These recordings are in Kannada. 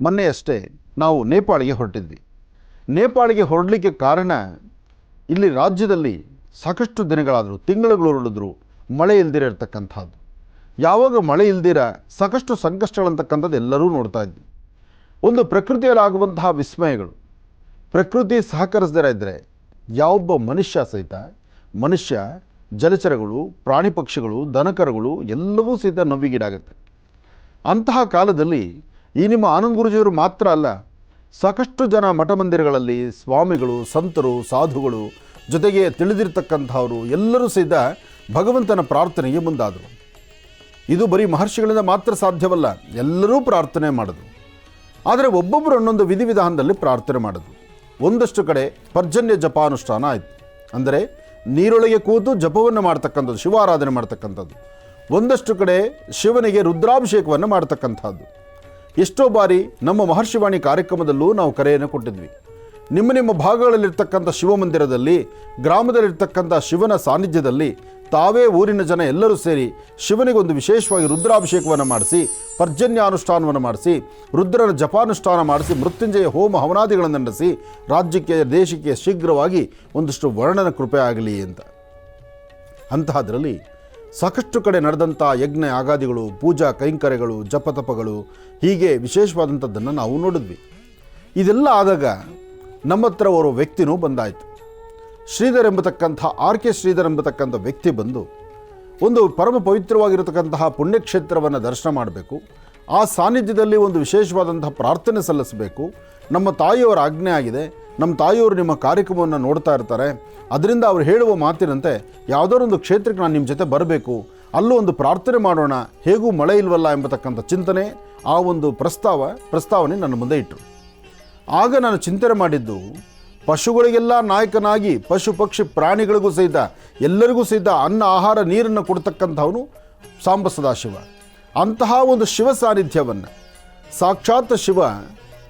ಮೊನ್ನೆಯಷ್ಟೇ ನಾವು ನೇಪಾಳಿಗೆ ಹೊರಟಿದ್ವಿ. ನೇಪಾಳಿಗೆ ಹೊರಡಲಿಕ್ಕೆ ಕಾರಣ, ಇಲ್ಲಿ ರಾಜ್ಯದಲ್ಲಿ ಸಾಕಷ್ಟು ದಿನಗಳಾದರೂ, ತಿಂಗಳುಗಳು ಹೊರಡಿದ್ರು ಮಳೆ ಇಲ್ದಿರ ಇರತಕ್ಕಂಥದ್ದು. ಯಾವಾಗ ಮಳೆ ಇಲ್ದಿರ ಸಾಕಷ್ಟು ಸಂಕಷ್ಟಗಳಂತಕ್ಕಂಥದ್ದು ಎಲ್ಲರೂ ನೋಡ್ತಾ ಇದ್ವಿ. ಒಂದು ಪ್ರಕೃತಿಯಲ್ಲಾಗುವಂತಹ ವಿಸ್ಮಯಗಳು, ಪ್ರಕೃತಿ ಸಹಕರಿಸದಿರ ಇದ್ದರೆ ಯಾವೊಬ್ಬ ಮನುಷ್ಯ, ಜಲಚರಗಳು, ಪ್ರಾಣಿ ಪಕ್ಷಿಗಳು, ದನಕರುಗಳು ಎಲ್ಲವೂ ಸಹಿತ ನೋವಿಗೀಡಾಗುತ್ತೆ. ಅಂತಹ ಕಾಲದಲ್ಲಿ ಈ ನಿಮ್ಮ ಆನಂದ್ ಗುರೂಜಿಯವರು ಮಾತ್ರ ಅಲ್ಲ, ಸಾಕಷ್ಟು ಜನ ಮಠ ಮಂದಿರಗಳಲ್ಲಿ ಸ್ವಾಮಿಗಳು, ಸಂತರು, ಸಾಧುಗಳು, ಜೊತೆಗೆ ತಿಳಿದಿರ್ತಕ್ಕಂಥವರು ಎಲ್ಲರೂ ಸಹಿತ ಭಗವಂತನ ಪ್ರಾರ್ಥನೆಗೆ ಮುಂದಾದರು. ಇದು ಬರೀ ಮಹರ್ಷಿಗಳಿಂದ ಮಾತ್ರ ಸಾಧ್ಯವಲ್ಲ, ಎಲ್ಲರೂ ಪ್ರಾರ್ಥನೆ ಮಾಡಿದ್ರು. ಆದರೆ ಒಬ್ಬೊಬ್ಬರು ಒಂದೊಂದು ವಿಧಿವಿಧಾನದಲ್ಲಿ ಪ್ರಾರ್ಥನೆ ಮಾಡಿದ್ರು. ಒಂದಷ್ಟು ಕಡೆ ಪರ್ಜನ್ಯ ಜಪಾನುಷ್ಠಾನ ಆಯಿತು, ಅಂದರೆ ನೀರೊಳಗೆ ಕೂತು ಜಪವನ್ನು ಮಾಡ್ತಕ್ಕಂಥದ್ದು, ಶಿವಾರಾಧನೆ ಮಾಡ್ತಕ್ಕಂಥದ್ದು. ಒಂದಷ್ಟು ಕಡೆ ಶಿವನಿಗೆ ರುದ್ರಾಭಿಷೇಕವನ್ನು ಮಾಡ್ತಕ್ಕಂಥದ್ದು. ಎಷ್ಟೋ ಬಾರಿ ನಮ್ಮ ಮಹರ್ಷಿವಾಣಿ ಕಾರ್ಯಕ್ರಮದಲ್ಲೂ ನಾವು ಕರೆಯನ್ನು ಕೊಟ್ಟಿದ್ವಿ. ನಿಮ್ಮ ಭಾಗಗಳಲ್ಲಿರ್ತಕ್ಕಂಥ ಶಿವಮಂದಿರದಲ್ಲಿ, ಗ್ರಾಮದಲ್ಲಿರ್ತಕ್ಕಂಥ ಶಿವನ ಸಾನ್ನಿಧ್ಯದಲ್ಲಿ ತಾವೇ ಊರಿನ ಜನ ಎಲ್ಲರೂ ಸೇರಿ ಶಿವನಿಗೊಂದು ವಿಶೇಷವಾಗಿ ರುದ್ರಾಭಿಷೇಕವನ್ನು ಮಾಡಿಸಿ, ಪರ್ಜನ್ಯಾನುಷ್ಠಾನವನ್ನು ಮಾಡಿಸಿ, ರುದ್ರನ ಜಪಾನುಷ್ಠಾನ ಮಾಡಿಸಿ, ಮೃತ್ಯುಂಜಯ ಹೋಮ ಹವನಾದಿಗಳನ್ನು ನಡೆಸಿ ರಾಜ್ಯಕ್ಕೆ, ದೇಶಕ್ಕೆ ಶೀಘ್ರವಾಗಿ ಒಂದಷ್ಟು ವರ್ಣನ ಕೃಪೆ ಆಗಲಿ ಅಂತ. ಅಂತಹದರಲ್ಲಿ ಸಾಕಷ್ಟು ಕಡೆ ನಡೆದಂಥ ಯಜ್ಞ ಯಾಗಾದಿಗಳು, ಪೂಜಾ ಕೈಂಕರ್ಯಗಳು, ಜಪತಪಗಳು, ಹೀಗೆ ವಿಶೇಷವಾದಂಥದ್ದನ್ನು ನಾವು ನೋಡಿದ್ವಿ. ಇದೆಲ್ಲ ಆದಾಗ ನಮ್ಮ ಹತ್ರ ಓರ್ವ ವ್ಯಕ್ತಿನೂ ಬಂದಾಯಿತು. ಶ್ರೀಧರ್ ಎಂಬತಕ್ಕಂಥ RK ಶ್ರೀಧರ್ ಎಂಬತಕ್ಕಂಥ ವ್ಯಕ್ತಿ ಬಂದು ಒಂದು ಪರಮ ಪವಿತ್ರವಾಗಿರತಕ್ಕಂತಹ ಪುಣ್ಯಕ್ಷೇತ್ರವನ್ನು ದರ್ಶನ ಮಾಡಬೇಕು, ಆ ಸಾನ್ನಿಧ್ಯದಲ್ಲಿ ಒಂದು ವಿಶೇಷವಾದಂತಹ ಪ್ರಾರ್ಥನೆ ಸಲ್ಲಿಸಬೇಕು, ನಮ್ಮ ತಾಯಿಯವರ ಆಜ್ಞೆ ಆಗಿದೆ, ನಮ್ಮ ತಾಯಿಯವರು ನಿಮ್ಮ ಕಾರ್ಯಕ್ರಮವನ್ನು ನೋಡ್ತಾ ಇರ್ತಾರೆ, ಅದರಿಂದ ಅವರು ಹೇಳುವ ಮಾತಿನಂತೆ ಯಾವುದಾದ್ರೊಂದು ಕ್ಷೇತ್ರಕ್ಕೆ ನಾನು ನಿಮ್ಮ ಜೊತೆ ಬರಬೇಕು, ಅಲ್ಲೂ ಒಂದು ಪ್ರಾರ್ಥನೆ ಮಾಡೋಣ, ಹೇಗೂ ಮಳೆ ಇಲ್ವಲ್ಲ ಎಂಬತಕ್ಕಂಥ ಚಿಂತನೆ, ಆ ಒಂದು ಪ್ರಸ್ತಾವನೆ ನನ್ನ ಮುಂದೆ ಇಟ್ಟರು. ಆಗ ನಾನು ಚಿಂತನೆ ಮಾಡಿದ್ದು, ಪಶುಗಳಿಗೆಲ್ಲ ನಾಯಕನಾಗಿ ಪಶು ಪಕ್ಷಿ ಪ್ರಾಣಿಗಳಿಗೂ ಸಹಿತ ಎಲ್ಲರಿಗೂ ಸಹಿತ ಅನ್ನ ಆಹಾರ ನೀರನ್ನು ಕೊಡ್ತಕ್ಕಂಥವನು ಸಾಂಬ ಸದಾಶಿವ. ಅಂತಹ ಒಂದು ಶಿವ ಸಾನ್ನಿಧ್ಯವನ್ನು, ಸಾಕ್ಷಾತ್ ಶಿವ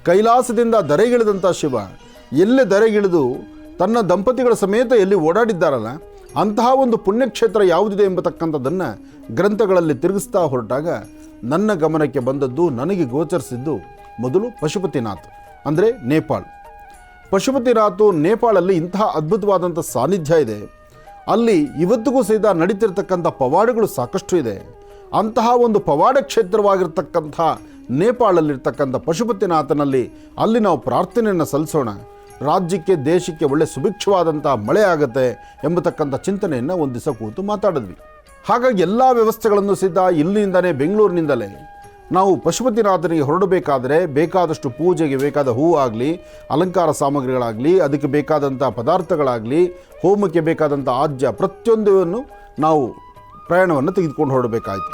ಕೈಲಾಸದಿಂದ ದರೆಗಿಳಿದಂಥ ಶಿವ ಎಲ್ಲೇ ದರೆಗಿಳಿದು ತನ್ನ ದಂಪತಿಗಳ ಸಮೇತ ಎಲ್ಲಿ ಓಡಾಡಿದ್ದಾರಲ್ಲ, ಅಂತಹ ಒಂದು ಪುಣ್ಯಕ್ಷೇತ್ರ ಯಾವುದಿದೆ ಎಂಬತಕ್ಕಂಥದ್ದನ್ನು ಗ್ರಂಥಗಳಲ್ಲಿ ತಿರುಗಿಸ್ತಾ ಹೊರಟಾಗ ನನ್ನ ಗಮನಕ್ಕೆ ಬಂದದ್ದು, ನನಗೆ ಗೋಚರಿಸಿದ್ದು ಮೊದಲು ಪಶುಪತಿನಾಥ್, ಅಂದರೆ ನೇಪಾಳ್. ಪಶುಪತಿನಾಥ್ ನೇಪಾಳಲ್ಲಿ ಇಂತಹ ಅದ್ಭುತವಾದಂಥ ಸಾನ್ನಿಧ್ಯ ಇದೆ. ಅಲ್ಲಿ ಇವತ್ತಿಗೂ ಸಹಿತ ನಡೀತಿರ್ತಕ್ಕಂಥ ಪವಾಡಗಳು ಸಾಕಷ್ಟು ಇದೆ. ಅಂತಹ ಒಂದು ಪವಾಡ ಕ್ಷೇತ್ರವಾಗಿರ್ತಕ್ಕಂಥ ನೇಪಾಳಲ್ಲಿರ್ತಕ್ಕಂಥ ಪಶುಪತಿನಾಥನಲ್ಲಿ ಅಲ್ಲಿ ನಾವು ಪ್ರಾರ್ಥನೆಯನ್ನು ಸಲ್ಲಿಸೋಣ, ರಾಜ್ಯಕ್ಕೆ, ದೇಶಕ್ಕೆ ಒಳ್ಳೆ ಸುಭಿಕ್ಷವಾದಂಥ ಮಳೆ ಆಗುತ್ತೆ ಎಂಬತಕ್ಕಂಥ ಚಿಂತನೆಯನ್ನು ಒಂದು ದಿವಸ ಕೂತು ಮಾತಾಡಿದ್ವಿ. ಹಾಗಾಗಿ ಎಲ್ಲ ವ್ಯವಸ್ಥೆಗಳನ್ನು ಸಹಿತ ಇಲ್ಲಿಂದಲೇ, ಬೆಂಗಳೂರಿನಿಂದಲೇ ನಾವು ಪಶುಪತಿನಾಥನಿಗೆ ಹೊರಡಬೇಕಾದರೆ ಬೇಕಾದಷ್ಟು ಪೂಜೆಗೆ ಬೇಕಾದ ಹೂವು ಆಗಲಿ, ಅಲಂಕಾರ ಸಾಮಗ್ರಿಗಳಾಗಲಿ, ಅದಕ್ಕೆ ಬೇಕಾದಂಥ ಪದಾರ್ಥಗಳಾಗಲಿ, ಹೋಮಕ್ಕೆ ಬೇಕಾದಂಥ ಆಜ್ಯ ಪ್ರತಿಯೊಂದನ್ನು ನಾವು ಪ್ರಯಾಣವನ್ನು ತೆಗೆದುಕೊಂಡು ಹೊರಡಬೇಕಾಯಿತು.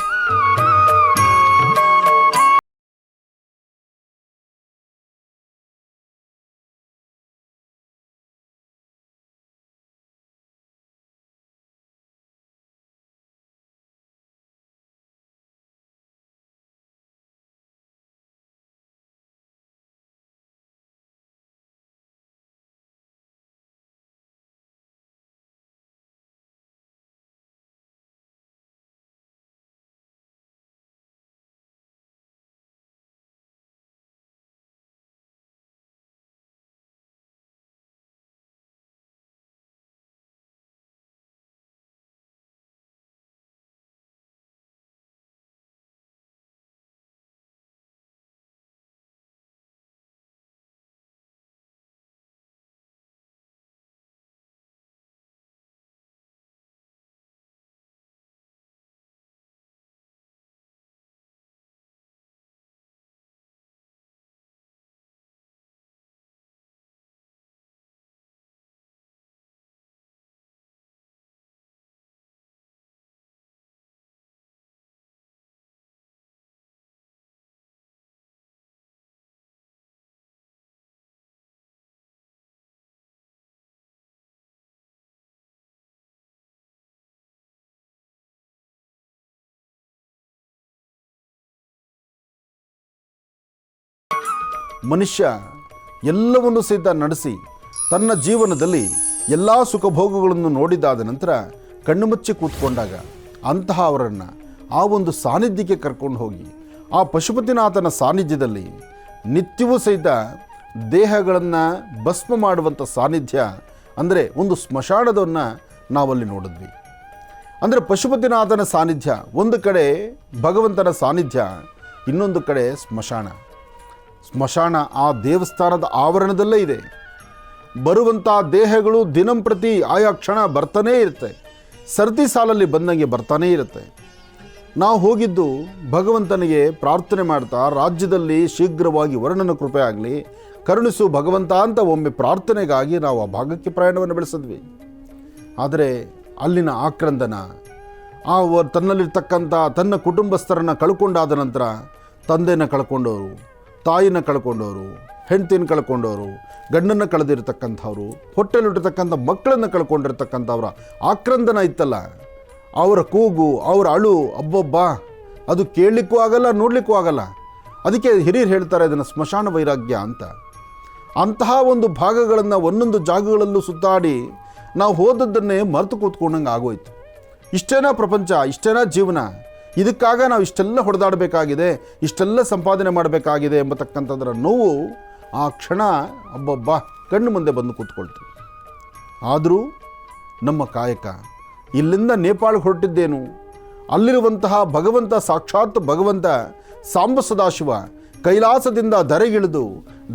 ಮನುಷ್ಯ ಎಲ್ಲವನ್ನು ಸಹಿತ ನಡೆಸಿ ತನ್ನ ಜೀವನದಲ್ಲಿ ಎಲ್ಲ ಸುಖಭೋಗಗಳನ್ನು ನೋಡಿದಾದ ನಂತರ ಕಣ್ಣು ಮುಚ್ಚಿ ಕೂತ್ಕೊಂಡಾಗ ಅಂತಹ ಅವರನ್ನು ಆ ಒಂದು ಸಾನ್ನಿಧ್ಯಕ್ಕೆ ಕರ್ಕೊಂಡು ಹೋಗಿ ಆ ಪಶುಪತಿನಾಥನ ಸಾನ್ನಿಧ್ಯದಲ್ಲಿ ನಿತ್ಯವೂ ಸಹಿತ ದೇಹಗಳನ್ನು ಭಸ್ಮ ಮಾಡುವಂಥ ಸಾನ್ನಿಧ್ಯ ಅಂದರೆ ಒಂದು ಸ್ಮಶಾನದವನ್ನು ನಾವಲ್ಲಿ ನೋಡಿದ್ವಿ. ಅಂದರೆ ಪಶುಪತಿನಾಥನ ಸಾನ್ನಿಧ್ಯ ಒಂದು ಕಡೆ, ಭಗವಂತನ ಸಾನ್ನಿಧ್ಯ ಇನ್ನೊಂದು ಕಡೆ ಸ್ಮಶಾನ. ಸ್ಮಶಾನ ಆ ದೇವಸ್ಥಾನದ ಆವರಣದಲ್ಲೇ ಇದೆ. ಬರುವಂಥ ದೇಹಗಳು ದಿನಂಪ್ರತಿ ಆಯಾ ಕ್ಷಣ ಬರ್ತಾನೇ ಇರುತ್ತೆ, ಸರತಿ ಸಾಲಲ್ಲಿ ಬಂದಂಗೆ ಬರ್ತಾನೇ ಇರುತ್ತೆ. ನಾವು ಹೋಗಿದ್ದು ಭಗವಂತನಿಗೆ ಪ್ರಾರ್ಥನೆ ಮಾಡ್ತಾ ರಾಜ್ಯದಲ್ಲಿ ಶೀಘ್ರವಾಗಿ ವರ್ಣನ ಕೃಪೆ ಆಗಲಿ, ಕರುಣಿಸು ಭಗವಂತ ಅಂತ ಒಮ್ಮೆ ಪ್ರಾರ್ಥನೆಗಾಗಿ ನಾವು ಆ ಭಾಗಕ್ಕೆ ಪ್ರಯಾಣವನ್ನು ಬೆಳೆಸಿದ್ವಿ. ಆದರೆ ಅಲ್ಲಿನ ಆಕ್ರಂದನ, ತನ್ನಲ್ಲಿರ್ತಕ್ಕಂಥ ತನ್ನ ಕುಟುಂಬಸ್ಥರನ್ನು ಕಳ್ಕೊಂಡಾದ ನಂತರ ತಂದೆನ ಕಳ್ಕೊಂಡವರು, ತಾಯಿನ ಕಳ್ಕೊಂಡವರು, ಹೆಂಡತಿನ ಕಳ್ಕೊಂಡವರು, ಗಂಡನ್ನು ಕಳೆದಿರ್ತಕ್ಕಂಥವ್ರು, ಹೊಟ್ಟೆಲಿಟ್ಟಿರ್ತಕ್ಕಂಥ ಮಕ್ಕಳನ್ನು ಕಳ್ಕೊಂಡಿರ್ತಕ್ಕಂಥವ್ರ ಆಕ್ರಂದನ ಇತ್ತಲ್ಲ, ಅವರ ಕೂಗು, ಅವರ ಅಳು, ಅಬ್ಬೊಬ್ಬ, ಅದು ಕೇಳಲಿಕ್ಕೂ ಆಗಲ್ಲ, ನೋಡಲಿಕ್ಕೂ ಆಗಲ್ಲ. ಅದಕ್ಕೆ ಹಿರಿಯರು ಹೇಳ್ತಾರೆ ಇದನ್ನು ಸ್ಮಶಾನ ವೈರಾಗ್ಯ ಅಂತ. ಅಂತಹ ಒಂದು ಭಾಗಗಳನ್ನು ಒಂದೊಂದು ಜಾಗಗಳಲ್ಲೂ ಸುತ್ತಾಡಿ ನಾವು ಹೋದದ್ದನ್ನೇ ಮರೆತು ಕೂತ್ಕೊಂಡಂಗೆ ಆಗೋಯ್ತು. ಇಷ್ಟೇನಾ ಪ್ರಪಂಚ, ಇಷ್ಟೇನಾ ಜೀವನ, ಇದಕ್ಕಾಗ ನಾವು ಇಷ್ಟೆಲ್ಲ ಹೊಡೆದಾಡಬೇಕಾಗಿದೆ, ಇಷ್ಟೆಲ್ಲ ಸಂಪಾದನೆ ಮಾಡಬೇಕಾಗಿದೆ ಎಂಬತಕ್ಕಂಥದ್ರ ನೋವು ಆ ಕ್ಷಣ ಅಬ್ಬಬ್ಬ ಕಣ್ಣು ಮುಂದೆ ಬಂದು ಕೂತ್ಕೊಳ್ತು. ಆದರೂ ನಮ್ಮ ಕಾಯಕ ಇಲ್ಲಿಂದ ನೇಪಾಳಕ್ಕೆ ಹೊರಟಿದ್ದೇನು, ಅಲ್ಲಿರುವಂತಹ ಭಗವಂತ, ಸಾಕ್ಷಾತ್ ಭಗವಂತ ಸಾಂಬ ಸದಾಶಿವ ಕೈಲಾಸದಿಂದ ಧರೆಗಿಳಿದು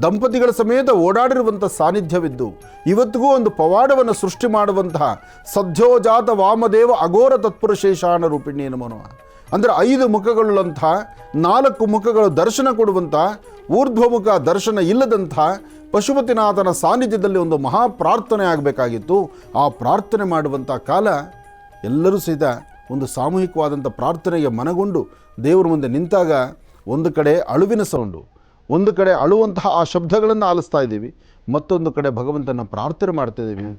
ದಂಪತಿಗಳ ಸಮೇತ ಓಡಾಡಿರುವಂಥ ಸಾನ್ನಿಧ್ಯವಿದ್ದು ಇವತ್ತಿಗೂ ಒಂದು ಪವಾಡವನ್ನು ಸೃಷ್ಟಿ ಮಾಡುವಂತಹ ಸದ್ಯೋಜಾತ ವಾಮದೇವ ಅಘೋರ ತತ್ಪುರುಷೇಷಾನ ರೂಪಿಣಿ ನಮೋ. ಅಂದರೆ 5 ಮುಖಗಳುಳ್ಳಂಥ 4 ಮುಖಗಳು ದರ್ಶನ ಕೊಡುವಂಥ, ಊರ್ಧ್ವಮುಖ ದರ್ಶನ ಇಲ್ಲದಂಥ ಪಶುಪತಿನಾಥನ ಸಾನ್ನಿಧ್ಯದಲ್ಲಿ ಒಂದು ಮಹಾ ಪ್ರಾರ್ಥನೆ ಆಗಬೇಕಾಗಿತ್ತು. ಆ ಪ್ರಾರ್ಥನೆ ಮಾಡುವಂಥ ಕಾಲ ಎಲ್ಲರೂ ಸಹಿತ ಒಂದು ಸಾಮೂಹಿಕವಾದಂಥ ಪ್ರಾರ್ಥನೆಗೆ ಮನಗೊಂಡು ದೇವರ ಮುಂದೆ ನಿಂತಾಗ ಒಂದು ಕಡೆ ಅಳುವಿನ ಸೌಂಡು, ಒಂದು ಕಡೆ ಅಳುವಂತಹ ಆ ಶಬ್ದಗಳನ್ನು ಆಲಿಸ್ತಾ ಇದ್ದೀವಿ, ಮತ್ತೊಂದು ಕಡೆ ಭಗವಂತನ ಪ್ರಾರ್ಥನೆ ಮಾಡ್ತಾ ಇದ್ದೀವಿ.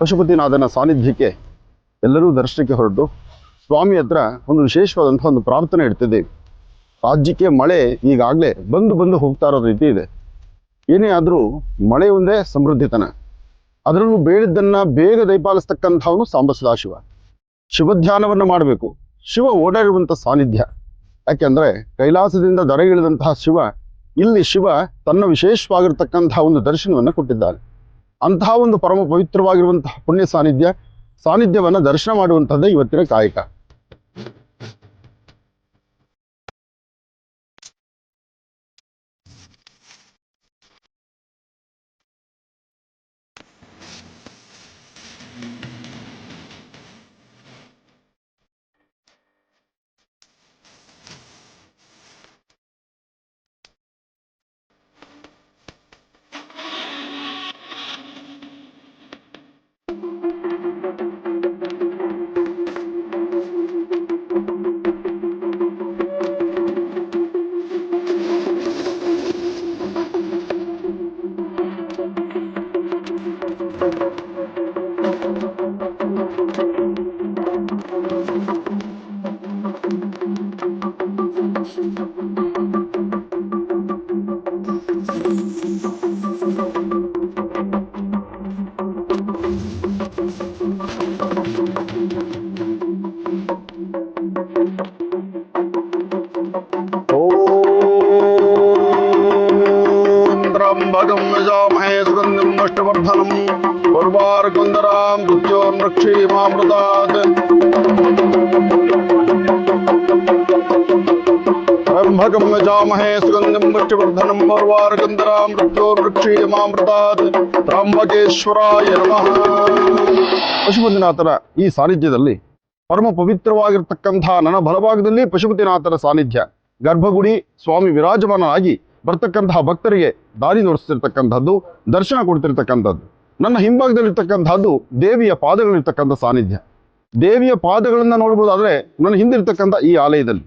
ಪಶುಪತಿನಾಥನ ಸಾನ್ನಿಧ್ಯಕ್ಕೆ ಎಲ್ಲರೂ ದರ್ಶನಕ್ಕೆ ಹೊರಟು ಸ್ವಾಮಿ ಹತ್ರ ಒಂದು ವಿಶೇಷವಾದಂಥ ಒಂದು ಪ್ರಾರ್ಥನೆ ಇಡ್ತಿದ್ದೇವೆ. ರಾಜ್ಯಕ್ಕೆ ಮಳೆ ಈಗಾಗಲೇ ಬಂದು ಹೋಗ್ತಾ ಇರೋ ರೀತಿ ಇದೆ. ಏನೇ ಆದರೂ ಮಳೆ ಒಂದೇ ಸಮೃದ್ಧಿತನ, ಅದರಲ್ಲೂ ಬೇಡಿದ್ದನ್ನು ಬೇಗ ದಯಪಾಲಿಸ್ತಕ್ಕಂಥವನು ಸಾಂಬ ಸದಾಶಿವ. ಶಿವಧ್ಯಾನವನ್ನು ಮಾಡಬೇಕು. ಶಿವ ಓಡಾಡಿರುವಂಥ ಸಾನ್ನಿಧ್ಯ, ಯಾಕೆಂದರೆ ಕೈಲಾಸದಿಂದ ದರೆಗಿಳಿದಂತಹ ಶಿವ, ಇಲ್ಲಿ ಶಿವ ತನ್ನ ವಿಶೇಷವಾಗಿರ್ತಕ್ಕಂತಹ ಒಂದು ದರ್ಶನವನ್ನು ಕೊಟ್ಟಿದ್ದಾನೆ. ಅಂತಹ ಒಂದು ಪರಮ ಪವಿತ್ರವಾಗಿರುವಂತಹ ಪುಣ್ಯ ಸಾನ್ನಿಧ್ಯವನ್ನು ದರ್ಶನ ಮಾಡುವಂಥದ್ದೇ ಇವತ್ತಿನ ಕಾಯಕ. त्र्यम्बकं यजामहे सुगन्धिं पुष्टिवर्धनम् उर्वारुकन्दरां मृत्योर्मृक्षीमामृतात् त्र्यम्बकं यजामहे सुगन्धिं पुष्टिवर्धनम् उर्वारुकन्दरां मृत्योर्मृक्षीमामृतात् त्र्यम्बकेश्वराय नमः. ಪಶುಪತಿನಾಥರ ಈ ಸಾನ್ನಿಧ್ಯದಲ್ಲಿ ಪರಮ ಪವಿತ್ರವಾಗಿರ್ತಕ್ಕಂಥ ನನ್ನ ಬಲಭಾಗದಲ್ಲಿ ಪಶುಪತಿನಾಥರ ಸಾನ್ನಿಧ್ಯ, ಗರ್ಭಗುಡಿ, ಸ್ವಾಮಿ ವಿರಾಜಮಾನನಾಗಿ ಬರ್ತಕ್ಕಂತಹ ಭಕ್ತರಿಗೆ ದಾರಿ ತೋರಿಸ್ತಿರ್ತಕ್ಕಂಥದ್ದು, ದರ್ಶನ ಕೊಡ್ತಿರ್ತಕ್ಕಂಥದ್ದು. ನನ್ನ ಹಿಂಭಾಗದಲ್ಲಿರ್ತಕ್ಕಂಥದ್ದು ದೇವಿಯ ಪಾದಗಳಿರ್ತಕ್ಕಂಥ ಸಾನ್ನಿಧ್ಯ. ದೇವಿಯ ಪಾದಗಳನ್ನು ನೋಡ್ಬೋದಾದ್ರೆ ನನ್ನ ಹಿಂದಿರ್ತಕ್ಕಂಥ ಈ ಆಲಯದಲ್ಲಿ,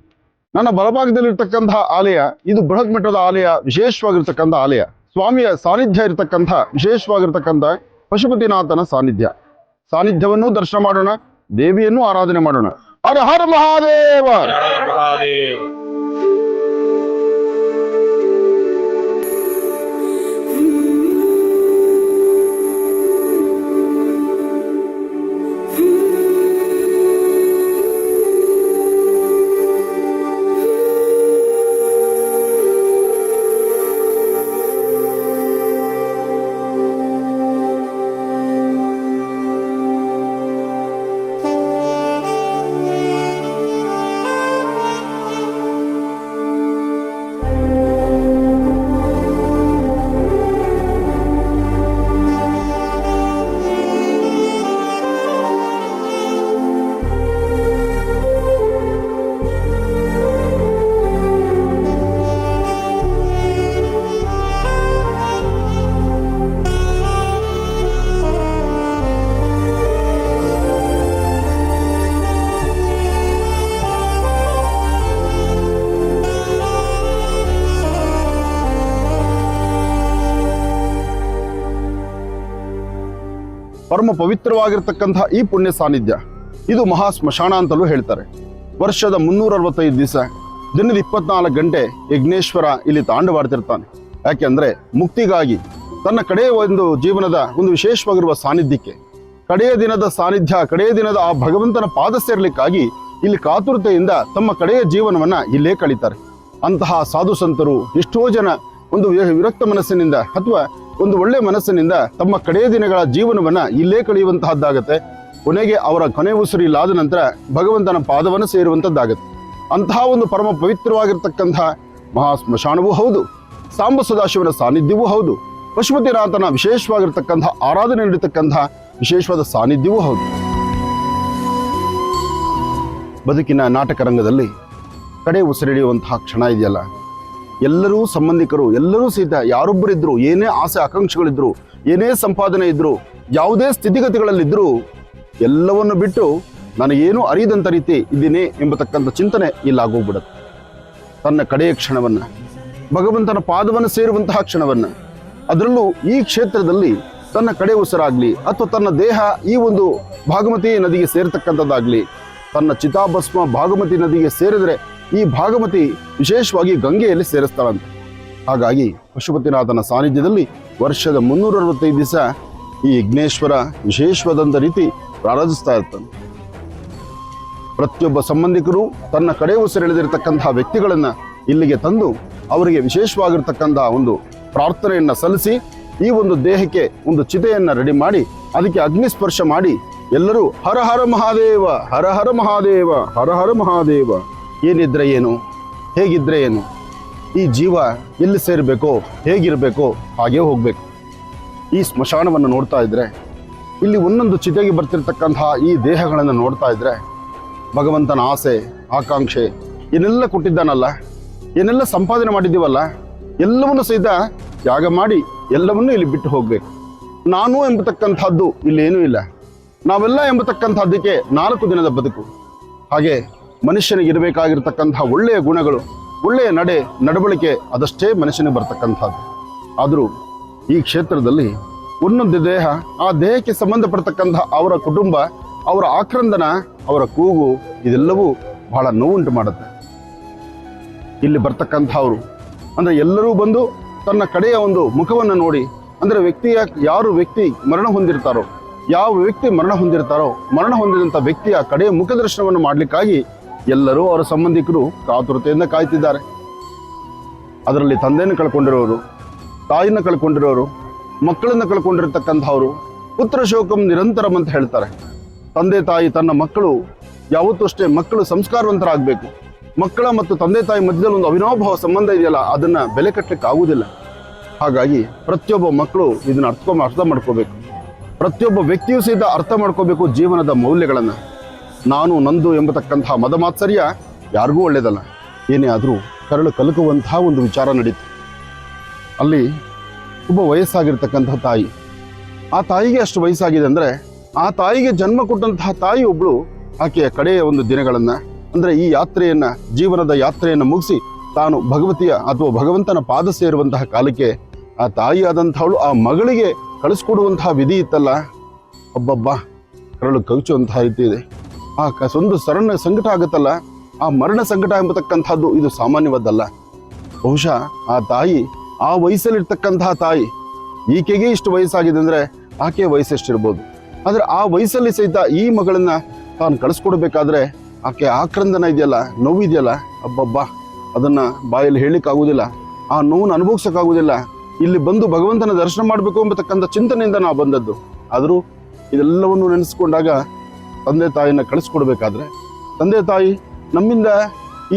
ನನ್ನ ಬಲಭಾಗದಲ್ಲಿರ್ತಕ್ಕಂತಹ ಆಲಯ ಇದು ಬೃಹತ್ ಮಟ್ಟದ ಆಲಯ, ವಿಶೇಷವಾಗಿರ್ತಕ್ಕಂಥ ಆಲಯ. ಸ್ವಾಮಿಯ ಸಾನ್ನಿಧ್ಯ ಇರತಕ್ಕಂಥ ವಿಶೇಷವಾಗಿರ್ತಕ್ಕಂಥ ಪಶುಪತಿನಾಥನ ಸಾನ್ನಿಧ್ಯವನ್ನು ದರ್ಶನ ಮಾಡೋಣ, ದೇವಿಯನ್ನು ಆರಾಧನೆ ಮಾಡೋಣ. ಹರ ಹರ ಮಹಾದೇವ. ಪರಮ ಪವಿತ್ರವಾಗಿರ್ತಕ್ಕಂಥ ಈ ಪುಣ್ಯ ಸಾನ್ನಿಧ್ಯ ಇದು ಮಹಾ ಸ್ಮಶಾನ ಅಂತಲೂ ಹೇಳ್ತಾರೆ. ವರ್ಷದ 365 ದಿವಸ ದಿನದ 24 ಗಂಟೆ ಯಜ್ಞೇಶ್ವರ ಇಲ್ಲಿ ತಾಂಡವಾಡ್ತಿರ್ತಾನೆ. ಯಾಕೆಂದ್ರೆ ಮುಕ್ತಿಗಾಗಿ ತನ್ನ ಕಡೆಯ ಒಂದು ಜೀವನದ ಒಂದು ವಿಶೇಷವಾಗಿರುವ ಸಾನ್ನಿಧ್ಯಕ್ಕೆ, ಕಡೆಯ ದಿನದ ಸಾನ್ನಿಧ್ಯ, ಕಡೆಯ ದಿನದ ಆ ಭಗವಂತನ ಪಾದ ಸೇರ್ಲಿಕ್ಕಾಗಿ ಇಲ್ಲಿ ಕಾತುರತೆಯಿಂದ ತಮ್ಮ ಕಡೆಯ ಜೀವನವನ್ನ ಇಲ್ಲೇ ಕಳೀತಾರೆ. ಅಂತಹ ಸಾಧು ಸಂತರು ಎಷ್ಟೋ ಜನ ಒಂದು ವಿರಕ್ತ ಮನಸ್ಸಿನಿಂದ ಅಥವಾ ಒಂದು ಒಳ್ಳೆ ಮನಸ್ಸಿನಿಂದ ತಮ್ಮ ಕಡೆಯ ದಿನಗಳ ಜೀವನವನ್ನ ಇಲ್ಲೇ ಕಳೆಯುವಂತಹದ್ದಾಗತ್ತೆ. ಕೊನೆಗೆ ಅವರ ಕೊನೆ ಉಸಿರು ಇಲ್ಲಾದ ನಂತರ ಭಗವಂತನ ಪಾದವನ್ನು ಸೇರುವಂತದ್ದಾಗತ್ತೆ. ಅಂತಹ ಒಂದು ಪರಮ ಪವಿತ್ರವಾಗಿರ್ತಕ್ಕಂತಹ ಮಹಾ ಸ್ಮಶಾನವೂ ಹೌದು, ಸಾಂಬ ಸದಾಶಿವನ ಸಾನ್ನಿಧ್ಯವೂ ಹೌದು, ಪಶುಪತಿನಾಥನ ವಿಶೇಷವಾಗಿರ್ತಕ್ಕಂಥ ಆರಾಧನೆ ನೀಡತಕ್ಕಂತಹ ವಿಶೇಷವಾದ ಸಾನ್ನಿಧ್ಯವೂ ಹೌದು. ಬದುಕಿನ ನಾಟಕ ರಂಗದಲ್ಲಿ ಕಡೆ ಉಸಿರಿಡಿಯುವಂತಹ ಕ್ಷಣ ಇದೆಯಲ್ಲ, ಎಲ್ಲರೂ ಸಂಬಂಧಿಕರು, ಎಲ್ಲರೂ ಸಹಿತ ಯಾರೊಬ್ಬರಿದ್ರು, ಏನೇ ಆಸೆ ಆಕಾಂಕ್ಷೆಗಳಿದ್ರು, ಏನೇ ಸಂಪಾದನೆ ಇದ್ರು, ಯಾವುದೇ ಸ್ಥಿತಿಗತಿಗಳಲ್ಲಿದ್ದರೂ ಎಲ್ಲವನ್ನು ಬಿಟ್ಟು ನನಗೇನು ಅರಿದಂಥ ರೀತಿ ಇದ್ದೀನಿ ಎಂಬತಕ್ಕಂಥ ಚಿಂತನೆ ಇಲ್ಲಾಗೋಗ್ಬಿಡುತ್ತೆ. ತನ್ನ ಕಡೆಯ ಕ್ಷಣವನ್ನ, ಭಗವಂತನ ಪಾದವನ್ನು ಸೇರುವಂತಹ ಕ್ಷಣವನ್ನ, ಅದರಲ್ಲೂ ಈ ಕ್ಷೇತ್ರದಲ್ಲಿ ತನ್ನ ಕಡೆ ಉಸಿರಾಗ್ಲಿ ಅಥವಾ ತನ್ನ ದೇಹ ಈ ಒಂದು ಭಾಗಮತಿ ನದಿಗೆ ಸೇರತಕ್ಕಂಥದ್ದಾಗ್ಲಿ, ತನ್ನ ಚಿತಾಭಸ್ಮ ಭಾಗಮತಿ ನದಿಗೆ ಸೇರಿದರೆ ಈ ಭಾಗಮತಿ ವಿಶೇಷವಾಗಿ ಗಂಗೆಯಲ್ಲಿ ಸೇರಿಸ್ತಾಳಂತೆ. ಹಾಗಾಗಿ ಪಶುಪತಿನಾಥನ ಸಾನ್ನಿಧ್ಯದಲ್ಲಿ ವರ್ಷದ 365 ದಿವಸ ಈ ಯಜ್ಞೇಶ್ವರ ವಿಶೇಷವಾದಂಥ ರೀತಿ ಪ್ರಾರಂಭಿಸ್ತಾ ಇರ್ತಾನೆ. ಪ್ರತಿಯೊಬ್ಬ ಸಂಬಂಧಿಕರು ತನ್ನ ಕಡೆ ಉಸಿರೆಳೆದಿರತಕ್ಕಂತಹ ವ್ಯಕ್ತಿಗಳನ್ನ ಇಲ್ಲಿಗೆ ತಂದು ಅವರಿಗೆ ವಿಶೇಷವಾಗಿರ್ತಕ್ಕಂತಹ ಒಂದು ಪ್ರಾರ್ಥನೆಯನ್ನ ಸಲ್ಲಿಸಿ ಈ ಒಂದು ದೇಹಕ್ಕೆ ಒಂದು ಚಿತೆಯನ್ನ ರೆಡಿ ಮಾಡಿ ಅದಕ್ಕೆ ಅಗ್ನಿಸ್ಪರ್ಶ ಮಾಡಿ ಎಲ್ಲರೂ ಹರ ಹರ ಮಹಾದೇವ, ಹರ ಹರ ಮಹಾದೇವ, ಹರ ಹರ ಮಹಾದೇವ. ಏನಿದ್ರೆ ಏನು, ಹೇಗಿದ್ರೆ ಏನು, ಈ ಜೀವ ಎಲ್ಲಿ ಸೇರಬೇಕೋ, ಹೇಗಿರಬೇಕೋ ಹಾಗೇ ಹೋಗ್ಬೇಕು. ಈ ಸ್ಮಶಾನವನ್ನು ನೋಡ್ತಾ ಇದ್ರೆ, ಇಲ್ಲಿ ಒಂದೊಂದು ಚಿತೆಗೆ ಬರ್ತಿರ್ತಕ್ಕಂತಹ ಈ ದೇಹಗಳನ್ನು ನೋಡ್ತಾ ಇದ್ರೆ ಭಗವಂತನ ಆಸೆ ಆಕಾಂಕ್ಷೆ ಏನೆಲ್ಲ ಕೊಟ್ಟಿದ್ದಾನಲ್ಲ, ಏನೆಲ್ಲ ಸಂಪಾದನೆ ಮಾಡಿದ್ದೀವಲ್ಲ, ಎಲ್ಲವನ್ನು ಸಹಿತ ತ್ಯಾಗ ಮಾಡಿ ಎಲ್ಲವನ್ನೂ ಇಲ್ಲಿ ಬಿಟ್ಟು ಹೋಗ್ಬೇಕು. ನಾನು ಎಂಬತಕ್ಕಂಥದ್ದು ಇಲ್ಲೇನೂ ಇಲ್ಲ, ನಾವೆಲ್ಲ ಎಂಬತಕ್ಕಂಥದ್ದಕ್ಕೆ 4 ದಿನದ ಬದುಕು. ಹಾಗೆ ಮನುಷ್ಯನಿಗೆ ಇರಬೇಕಾಗಿರ್ತಕ್ಕಂತಹ ಒಳ್ಳೆಯ ಗುಣಗಳು, ಒಳ್ಳೆಯ ನಡವಳಿಕೆ ಅದಷ್ಟೇ ಮನುಷ್ಯನಿಗೆ ಬರ್ತಕ್ಕಂಥದ್ದು. ಆದರೂ ಈ ಕ್ಷೇತ್ರದಲ್ಲಿ ಒಂದೊಂದು ದೇಹ, ಆ ದೇಹಕ್ಕೆ ಸಂಬಂಧಪಡ್ತಕ್ಕಂಥ ಅವರ ಕುಟುಂಬ, ಅವರ ಆಕ್ರಂದನ, ಅವರ ಕೂಗು, ಇದೆಲ್ಲವೂ ಬಹಳ ನೋವುಂಟು ಮಾಡುತ್ತೆ. ಇಲ್ಲಿ ಬರ್ತಕ್ಕಂಥವ್ರು ಅಂದರೆ ಎಲ್ಲರೂ ಬಂದು ತನ್ನ ಕಡೆಯ ಒಂದು ಮುಖವನ್ನು ನೋಡಿ, ಅಂದರೆ ಯಾರು ವ್ಯಕ್ತಿ ಮರಣ ಹೊಂದಿರ್ತಾರೋ, ಯಾವ ವ್ಯಕ್ತಿ ಮರಣ ಹೊಂದಿದಂಥ ವ್ಯಕ್ತಿಯ ಕಡೆಯ ಮುಖದರ್ಶನವನ್ನು ಮಾಡಲಿಕ್ಕಾಗಿ ಎಲ್ಲರೂ ಅವರ ಸಂಬಂಧಿಕರು ಕಾತುರತೆಯಿಂದ ಕಾಯ್ತಿದ್ದಾರೆ. ಅದರಲ್ಲಿ ತಂದೆಯನ್ನು ಕಳ್ಕೊಂಡಿರೋರು, ತಾಯಿನ ಕಳ್ಕೊಂಡಿರೋರು, ಮಕ್ಕಳನ್ನು ಕಳ್ಕೊಂಡಿರ್ತಕ್ಕಂಥವ್ರು ಪುತ್ರ ಶೋಕಂ ನಿರಂತರಂ ಅಂತ ಹೇಳ್ತಾರೆ. ತಂದೆ ತಾಯಿ ತನ್ನ ಮಕ್ಕಳು ಯಾವತ್ತೂ ಅಷ್ಟೇ ಮಕ್ಕಳು ಸಂಸ್ಕಾರವಂತರಾಗಬೇಕು. ಮಕ್ಕಳ ಮತ್ತು ತಂದೆ ತಾಯಿ ಮಧ್ಯದಲ್ಲಿ ಒಂದು ಅವಿನಾಭಾವ ಸಂಬಂಧ ಇದೆಯಲ್ಲ, ಅದನ್ನು ಬೆಲೆ ಕಟ್ಟಲಿಕ್ಕೆ ಆಗುವುದಿಲ್ಲ. ಹಾಗಾಗಿ ಪ್ರತಿಯೊಬ್ಬ ಮಕ್ಕಳು ಇದನ್ನು ಅರ್ಥ ಮಾಡ್ಕೋಬೇಕು. ಪ್ರತಿಯೊಬ್ಬ ವ್ಯಕ್ತಿಯೂ ಸಹಿತ ಅರ್ಥ ಮಾಡ್ಕೋಬೇಕು ಜೀವನದ ಮೌಲ್ಯಗಳನ್ನು. ನಾನು ನಂದು ಎಂಬತಕ್ಕಂತಹ ಮದಮಾತ್ಸರ್ಯ ಯಾರಿಗೂ ಒಳ್ಳೆಯದಲ್ಲ. ಏನೇ ಆದರೂ ಕರಳು ಕಲಕುವಂತಹ ಒಂದು ವಿಚಾರ ನಡೀತು. ಅಲ್ಲಿ ಒಬ್ಬ ವಯಸ್ಸಾಗಿರ್ತಕ್ಕಂತಹ ತಾಯಿ, ಆ ತಾಯಿಗೆ ಅಷ್ಟು ವಯಸ್ಸಾಗಿದೆ ಅಂದರೆ ಆ ತಾಯಿಗೆ ಜನ್ಮ ಕೊಟ್ಟಂತಹ ತಾಯಿ ಒಬ್ಬಳು ಆಕೆಯ ಕಡೆಯ ಒಂದು ದಿನಗಳನ್ನು, ಅಂದರೆ ಈ ಯಾತ್ರೆಯನ್ನು, ಜೀವನದ ಯಾತ್ರೆಯನ್ನು ಮುಗಿಸಿ ತಾನು ಭಗವತಿಯ ಅಥವಾ ಭಗವಂತನ ಪಾದ ಸೇರುವಂತಹ ಕಾಲಕ್ಕೆ ಆ ತಾಯಿಯಾದಂಥವಳು ಆ ಮಗಳಿಗೆ ಕಳಿಸ್ಕೊಡುವಂತಹ ವಿಧಿ ಇತ್ತಲ್ಲ, ಒಬ್ಬೊಬ್ಬ ಕರಳು ಕವುಚುವಂತಹ ರೀತಿ ಇದೆ. ಆ ಒಂದು ಸರಳ ಸಂಕಟ ಆಗುತ್ತಲ್ಲ, ಆ ಮರಣ ಸಂಕಟ ಎಂಬತಕ್ಕಂಥದ್ದು ಇದು ಸಾಮಾನ್ಯವಾದಲ್ಲ. ಬಹುಶಃ ಆ ತಾಯಿ, ಆ ವಯಸ್ಸಲ್ಲಿರ್ತಕ್ಕಂತಹ ತಾಯಿ, ಈಕೆಗೆ ಇಷ್ಟು ವಯಸ್ಸಾಗಿದೆ ಅಂದರೆ ಆಕೆಯ ವಯಸ್ಸೆಷ್ಟಿರ್ಬೋದು. ಆದರೆ ಆ ವಯಸ್ಸಲ್ಲಿ ಸಹಿತ ಈ ಮಗಳನ್ನು ತಾನು ಕಳಿಸ್ಕೊಡ್ಬೇಕಾದ್ರೆ ಆಕೆ ಆಕ್ರಂದನ ಇದೆಯಲ್ಲ, ನೋವು ಇದೆಯಲ್ಲ, ಅಬ್ಬಬ್ಬ ಅದನ್ನು ಬಾಯಲ್ಲಿ ಹೇಳಲಿಕ್ಕಾಗೋದಿಲ್ಲ, ಆ ನೋವನ್ನು ಅನುಭವಿಸೋಕ್ಕಾಗೋದಿಲ್ಲ. ಇಲ್ಲಿ ಬಂದು ಭಗವಂತನ ದರ್ಶನ ಮಾಡಬೇಕು ಎಂಬತಕ್ಕಂಥ ಚಿಂತನೆಯಿಂದ ನಾವು ಬಂದದ್ದು. ಆದರೂ ಇದೆಲ್ಲವನ್ನು ನೆನೆಸ್ಕೊಂಡಾಗ ತಂದೆ ತಾಯಿನ ಕಳಿಸ್ಕೊಡ್ಬೇಕಾದ್ರೆ, ತಂದೆ ತಾಯಿ ನಮ್ಮಿಂದ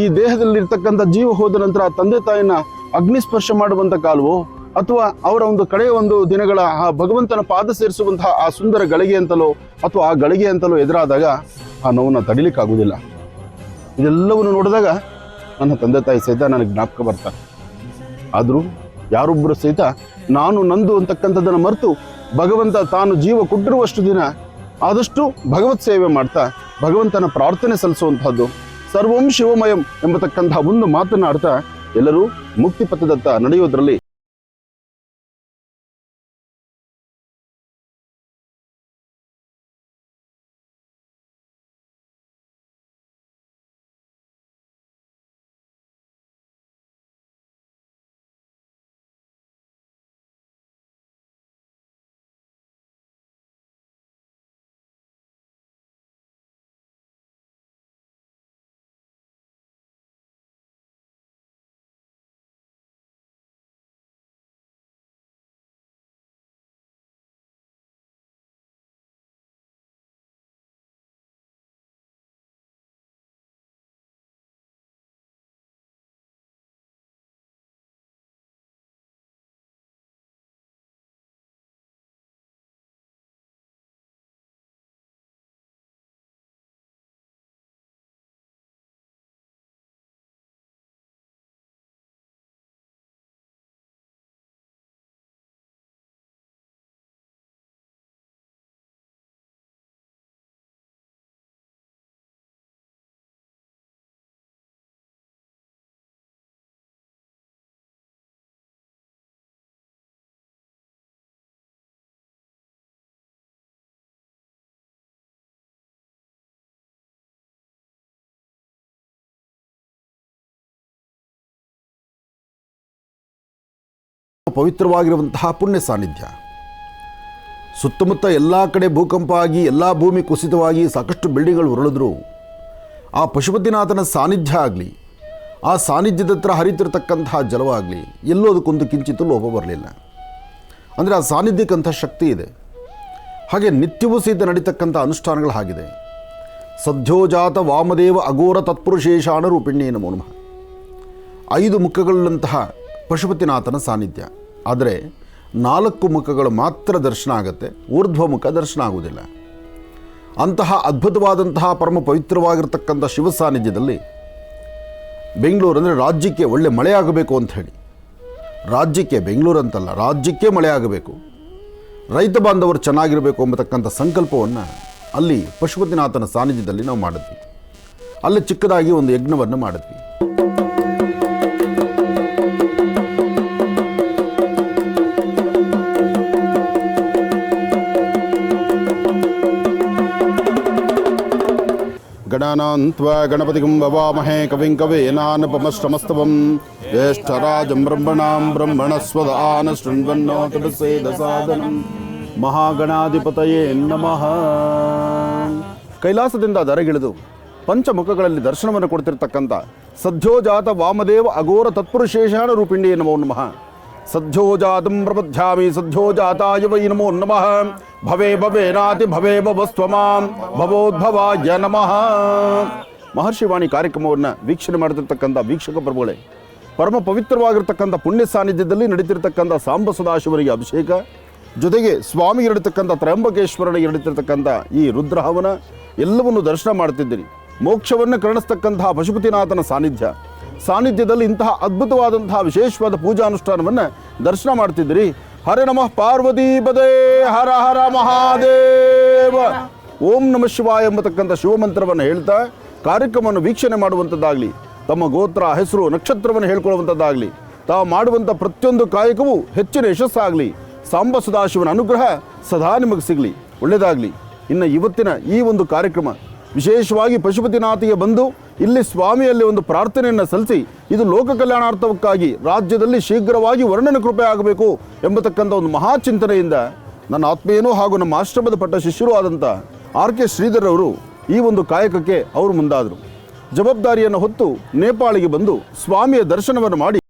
ಈ ದೇಹದಲ್ಲಿರ್ತಕ್ಕಂಥ ಜೀವ ಹೋದ ನಂತರ ತಂದೆ ತಾಯಿನ ಅಗ್ನಿಸ್ಪರ್ಶ ಮಾಡುವಂಥ ಕಾಲವೋ ಅಥವಾ ಅವರ ಒಂದು ಕಡೆಯ ಒಂದು ದಿನಗಳ ಆ ಭಗವಂತನ ಪಾದ ಸೇರಿಸುವಂತಹ ಆ ಸುಂದರ ಗಳಿಗೆ ಅಂತಲೋ ಅಥವಾ ಆ ಗಳಿಗೆ ಅಂತಲೋ ಎದುರಾದಾಗ ಆ ನೋವನ್ನು ತಡಿಲಿಕ್ಕಾಗುವುದಿಲ್ಲ. ಇದೆಲ್ಲವನ್ನು ನೋಡಿದಾಗ ನನ್ನ ತಂದೆ ತಾಯಿ ಸಹಿತ ನನಗೆ ಜ್ಞಾಪಕ ಬರ್ತಾರೆ. ಆದರೂ ಯಾರೊಬ್ಬರು ಸಹಿತ ನಾನು ನಂದು ಅಂತಕ್ಕಂಥದ್ದನ್ನು ಮರೆತು ಭಗವಂತ ತಾನು ಜೀವ ಕೊಟ್ಟಿರುವಷ್ಟು ದಿನ ಆದಷ್ಟು ಭಗವತ್ ಸೇವೆ ಮಾಡ್ತಾ ಭಗವಂತನ ಪ್ರಾರ್ಥನೆ ಸಲ್ಲಿಸುವಂತಹದ್ದು, ಸರ್ವಂ ಶಿವಮಯಂ ಎಂಬತಕ್ಕಂತಹ ಒಂದು ಮಾತನಾಡ್ತಾ ಎಲ್ಲರೂ ಮುಕ್ತಿ ಪಥದತ್ತ ನಡೆಯೋದ್ರಲ್ಲಿ ಪವಿತ್ರವಾಗಿರುವಂತಹ ಪುಣ್ಯ ಸಾನ್ನಿಧ್ಯ. ಸುತ್ತಮುತ್ತ ಎಲ್ಲ ಕಡೆ ಭೂಕಂಪ ಆಗಿ ಎಲ್ಲ ಭೂಮಿ ಕುಸಿತವಾಗಿ ಸಾಕಷ್ಟು ಬಿಲ್ಡಿಂಗ್ಗಳು ಉರುಳಿದ್ರು ಆ ಪಶುಪತಿನಾಥನ ಸಾನ್ನಿಧ್ಯ ಆಗಲಿ, ಆ ಸಾನ್ನಿಧ್ಯದ ಹತ್ರ ಹರಿತಿರ್ತಕ್ಕಂತಹ ಜಲವಾಗಲಿ ಎಲ್ಲೂ ಅದಕ್ಕೊಂದು ಕಿಂಚಿತ್ತು ಲೋಪ ಬರಲಿಲ್ಲ. ಅಂದರೆ ಆ ಸಾನ್ನಿಧ್ಯಕ್ಕೆಂಥ ಶಕ್ತಿ ಇದೆ. ಹಾಗೆ ನಿತ್ಯವೂ ಸಹಿತ ನಡೀತಕ್ಕಂಥ ಅನುಷ್ಠಾನಗಳು ಹಾಗಿದೆ. ಸದ್ಯೋಜಾತ ವಾಮದೇವ ಅಘೋರ ತತ್ಪುರುಷೇಷಾಣ ರೂಪಿಣ್ಯೇ ನಮೋ ನಮಃ. 5 ಮುಖಗಳಂತಹ ಪಶುಪತಿನಾಥನ ಸಾನ್ನಿಧ್ಯ. ಆದರೆ 4 ಮುಖಗಳು ಮಾತ್ರ ದರ್ಶನ ಆಗುತ್ತೆ, ಊರ್ಧ್ವ ಮುಖ ದರ್ಶನ ಆಗುವುದಿಲ್ಲ. ಅಂತಹ ಅದ್ಭುತವಾದಂತಹ ಪರಮ ಪವಿತ್ರವಾಗಿರ್ತಕ್ಕಂಥ ಶಿವ ಸಾನ್ನಿಧ್ಯದಲ್ಲಿ ಬೆಂಗಳೂರು ಅಂದರೆ ರಾಜ್ಯಕ್ಕೆ ಒಳ್ಳೆ ಮಳೆ ಆಗಬೇಕು ಅಂತ ಹೇಳಿ, ರಾಜ್ಯಕ್ಕೆ, ಬೆಂಗಳೂರು ಅಂತಲ್ಲ, ರಾಜ್ಯಕ್ಕೆ ಮಳೆ ಆಗಬೇಕು, ರೈತ ಬಾಂಧವರು ಚೆನ್ನಾಗಿರಬೇಕು ಎಂಬತಕ್ಕಂಥ ಸಂಕಲ್ಪವನ್ನು ಅಲ್ಲಿ ಪಶುಪತಿನಾಥನ ಸಾನ್ನಿಧ್ಯದಲ್ಲಿ ನಾವು ಮಾಡಿದ್ವಿ. ಅಲ್ಲಿ ಚಿಕ್ಕದಾಗಿ ಒಂದು ಯಜ್ಞವನ್ನು ಮಾಡಿದ್ವಿ. ಗಣಾನಾನ್ತ್ವಾ ಗಣಪತಿಗಂ ವವಾಮಹೇ ಕವಿಂ ಕವೇನಾನಪಮಶ್ರಮಸ್ತವಂ ಜ್ಯೇಷ್ಠರಾಜಂ ಬ್ರಹ್ಮಣಾಂ ಬ್ರಹ್ಮಣಸ್ವದ ಆನ ಶೃಣ್ವನ್ನೋತಪಸೇದಸಾದನಂ ಮಹಾಗಣಾಧಿಪತಯೇ ನಮಃ. ಕೈಲಾಸದಿಂದ ದರಗಿಳಿದು ಪಂಚಮುಖಗಳಲ್ಲಿ ದರ್ಶನವನ್ನು ಕೊಡ್ತಿರ್ತಕ್ಕಂಥ ಸದ್ಯೋಜಾತ ವಾಮದೇವ ಅಘೋರ ತತ್ಪುರುಷೇಷಾಣ ರೂಪಿಣಿಯೇ ನಮೋ ನಮಃ. ಸದ್ಯೋಜಾತಂ ಪ್ರಪದ್ಯಾಮಿ ಸದ್ಯೋಜಾತಾಯ ವೈ ನಮೋ ನಮಃ. ಭವೇ ಭವೇನಾತಿ ಭವೇ ಭವಸ್ತ್ವಮಾಂ ಭವೋದ್ಭವಾಯ ನಮಃ. ಮಹರ್ಷಿವಾಣಿ ಕಾರ್ಯಕ್ರಮವನ್ನು ವೀಕ್ಷಣೆ ಮಾಡ್ತಿರ್ತಕ್ಕಂಥ ವೀಕ್ಷಕ ಪ್ರಭುಗಳೇ, ಪರಮ ಪವಿತ್ರವಾಗಿರ್ತಕ್ಕಂಥ ಪುಣ್ಯ ಸಾನ್ನಿಧ್ಯದಲ್ಲಿ ನಡೀತಿರ್ತಕ್ಕಂಥ ಸಾಂಬ ಸದಾಶಿವರಿಗೆ ಅಭಿಷೇಕ, ಜೊತೆಗೆ ಸ್ವಾಮಿಗೆ ನಡೀತಕ್ಕಂಥ ತ್ರಯಂಬಕೇಶ್ವರನಿಗೆ ನಡೀತಿರ್ತಕ್ಕಂಥ ಈ ರುದ್ರಹವನ ಎಲ್ಲವನ್ನು ದರ್ಶನ ಮಾಡ್ತಿದ್ದೀರಿ. ಮೋಕ್ಷವನ್ನು ಕರುಣಿಸ್ತಕ್ಕಂತಹ ಪಶುಪತಿನಾಥನ ಸಾನ್ನಿಧ್ಯದಲ್ಲಿ ಇಂತಹ ಅದ್ಭುತವಾದಂತಹ ವಿಶೇಷವಾದ ಪೂಜಾನುಷ್ಠಾನವನ್ನು ದರ್ಶನ ಮಾಡ್ತಿದ್ದೀರಿ. ಹರ ನಮಃ ಪಾರ್ವತೀಪದೇ ಹರ ಹರ ಮಹಾದೇವ. ಓಂ ನಮಃ ಶಿವಾಯ ಎಂಬತಕ್ಕಂಥ ಶಿವಮಂತ್ರವನ್ನು ಹೇಳ್ತಾ ಕಾರ್ಯಕ್ರಮವನ್ನು ವೀಕ್ಷಣೆ ಮಾಡುವಂಥದ್ದಾಗಲಿ, ತಮ್ಮ ಗೋತ್ರ ಹೆಸರು ನಕ್ಷತ್ರವನ್ನು ಹೇಳ್ಕೊಳ್ಳುವಂಥದ್ದಾಗಲಿ, ತಾವು ಮಾಡುವಂಥ ಪ್ರತಿಯೊಂದು ಕಾಯಕವೂ ಹೆಚ್ಚಿನ ಯಶಸ್ಸಾಗಲಿ, ಸಾಂಬ ಸದಾಶಿವನ ಅನುಗ್ರಹ ಸದಾ ನಿಮಗೆ ಸಿಗಲಿ, ಒಳ್ಳೆಯದಾಗಲಿ. ಇನ್ನು ಇವತ್ತಿನ ಈ ಒಂದು ಕಾರ್ಯಕ್ರಮ ವಿಶೇಷವಾಗಿ ಪಶುಪತಿನಾಥಿಗೆ ಬಂದು ಇಲ್ಲಿ ಸ್ವಾಮಿಯಲ್ಲಿ ಒಂದು ಪ್ರಾರ್ಥನೆಯನ್ನು ಸಲ್ಲಿಸಿ ಇದು ಲೋಕ ಕಲ್ಯಾಣಾರ್ಥಕ್ಕಾಗಿ ರಾಜ್ಯದಲ್ಲಿ ಶೀಘ್ರವಾಗಿ ವರ್ಣನ ಕೃಪೆ ಆಗಬೇಕು ಎಂಬತಕ್ಕಂಥ ಒಂದು ಮಹಾಚಿಂತನೆಯಿಂದ ನನ್ನ ಆತ್ಮೀಯನೂ ಹಾಗೂ ನಮ್ಮ ಆಶ್ರಮದ ಪಟ್ಟ ಶಿಷ್ಯರೂ ಆದಂಥ RK ಶ್ರೀಧರ್ ಅವರು ಈ ಒಂದು ಕಾಯಕಕ್ಕೆ ಅವರು ಮುಂದಾದರು. ಜವಾಬ್ದಾರಿಯನ್ನು ಹೊತ್ತು ನೇಪಾಳಿಗೆ ಬಂದು ಸ್ವಾಮಿಯ ದರ್ಶನವನ್ನು ಮಾಡಿ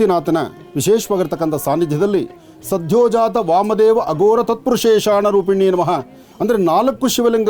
ನಾಥನ ವಿಶೇಷವಾಗಿರ್ತಕ್ಕಂಥ ಸಾನ್ನಿಧ್ಯದಲ್ಲಿ ಸದ್ಯೋಜಾತ ವಾಮದೇವ ಅಘೋರ ತತ್ಪುರುಷೇಶಾಣ ರೂಪಿಣಿ ನಮಃ ಅಂದರೆ 4 ಶಿವಲಿಂಗ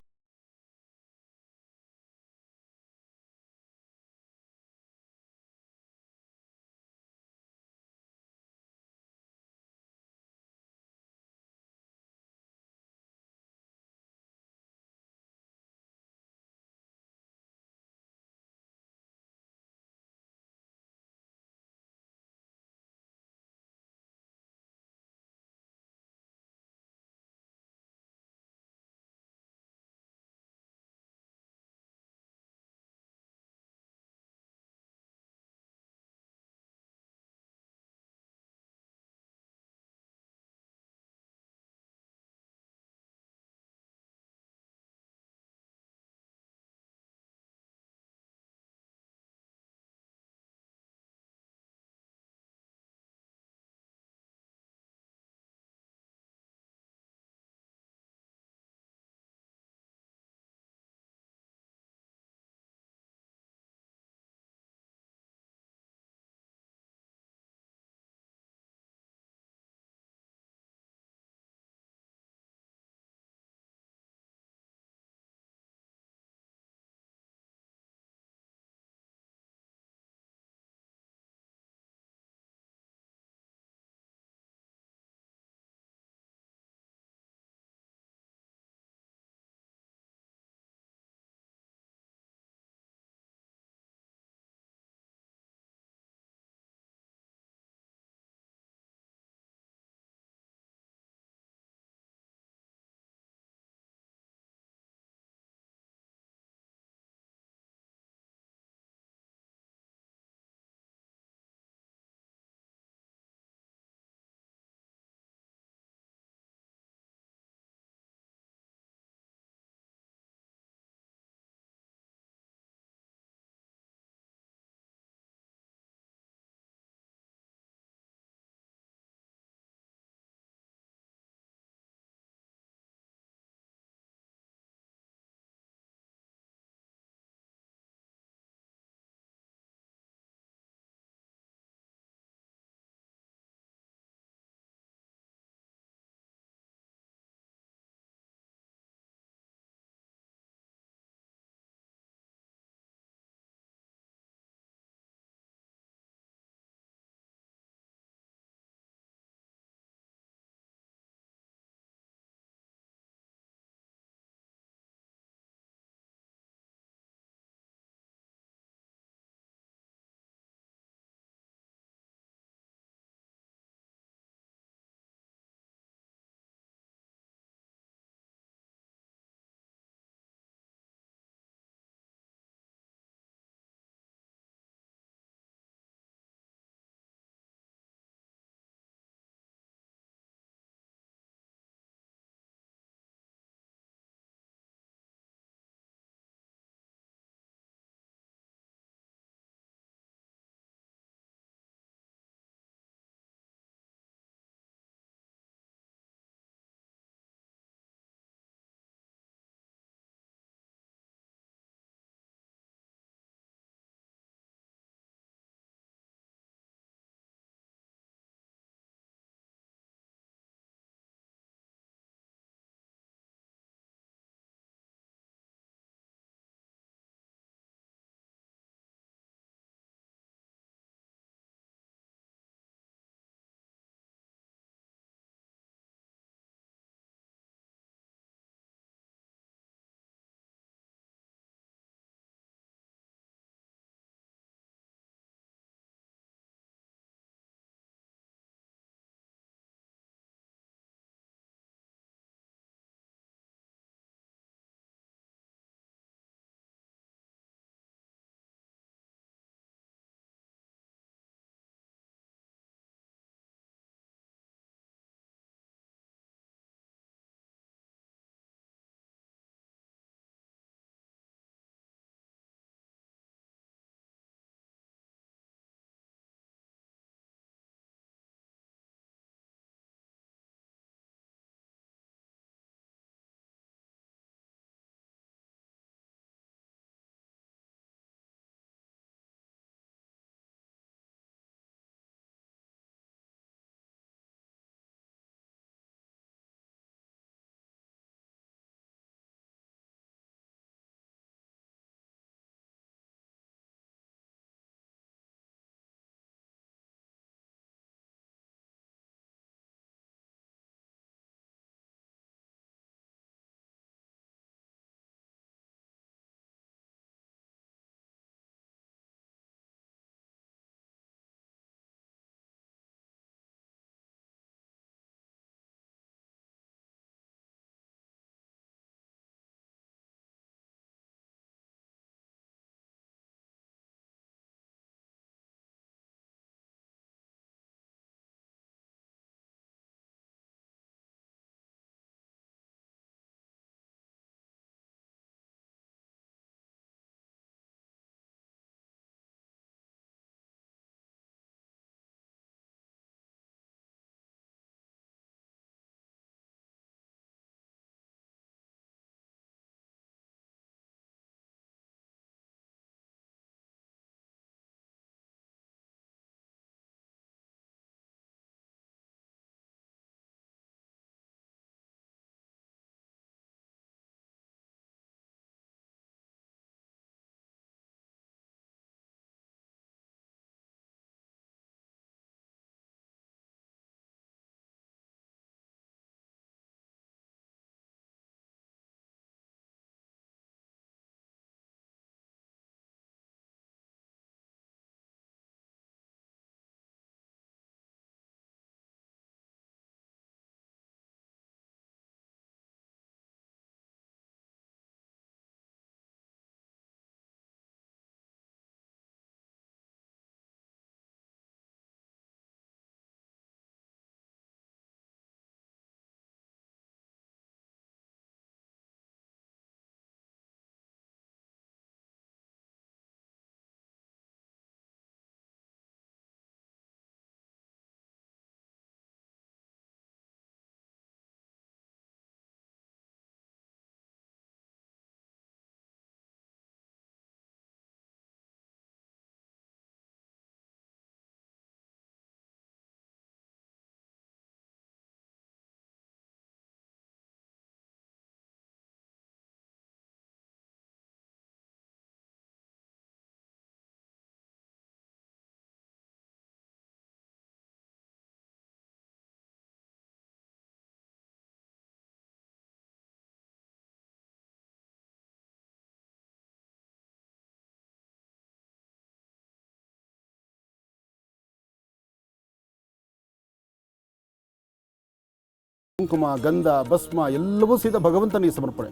ಕುಂಕುಮ, ಗಂಧ, ಭಸ್ಮ ಎಲ್ಲವೂ ಸಹಿತ ಭಗವಂತನಿಗೆ ಸಮರ್ಪಣೆ.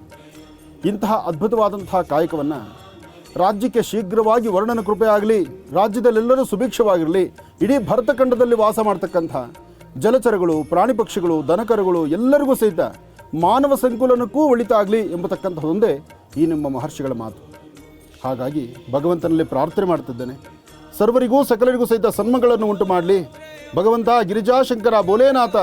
ಇಂತಹ ಅದ್ಭುತವಾದಂತಹ ಕಾಯಕವನ್ನು ರಾಜ್ಯಕ್ಕೆ ಶೀಘ್ರವಾಗಿ ವರ್ಣನ ಕೃಪೆ ಆಗಲಿ, ರಾಜ್ಯದಲ್ಲೆಲ್ಲರೂ ಸುಭಿಕ್ಷವಾಗಿರಲಿ, ಇಡೀ ಭರತಖಂಡದಲ್ಲಿ ವಾಸ ಮಾಡ್ತಕ್ಕಂಥ ಜಲಚರಗಳು, ಪ್ರಾಣಿ ಪಕ್ಷಿಗಳು, ದನಕರುಗಳು ಎಲ್ಲರಿಗೂ ಸಹಿತ ಮಾನವ ಸಂಕುಲನಕ್ಕೂ ಒಳಿತಾಗಲಿ ಎಂಬತಕ್ಕಂಥದ್ದೊಂದೇ ಈ ನಿಮ್ಮ ಮಹರ್ಷಿಗಳ ಮಾತು. ಹಾಗಾಗಿ ಭಗವಂತನಲ್ಲಿ ಪ್ರಾರ್ಥನೆ ಮಾಡ್ತಿದ್ದೇನೆ, ಸರ್ವರಿಗೂ ಸಕಲರಿಗೂ ಸಹಿತ ಸನ್ಮಗಳನ್ನು ಉಂಟು ಮಾಡಲಿ. ಭಗವಂತ ಗಿರಿಜಾಶಂಕರ ಭೋಲೇನಾಥ,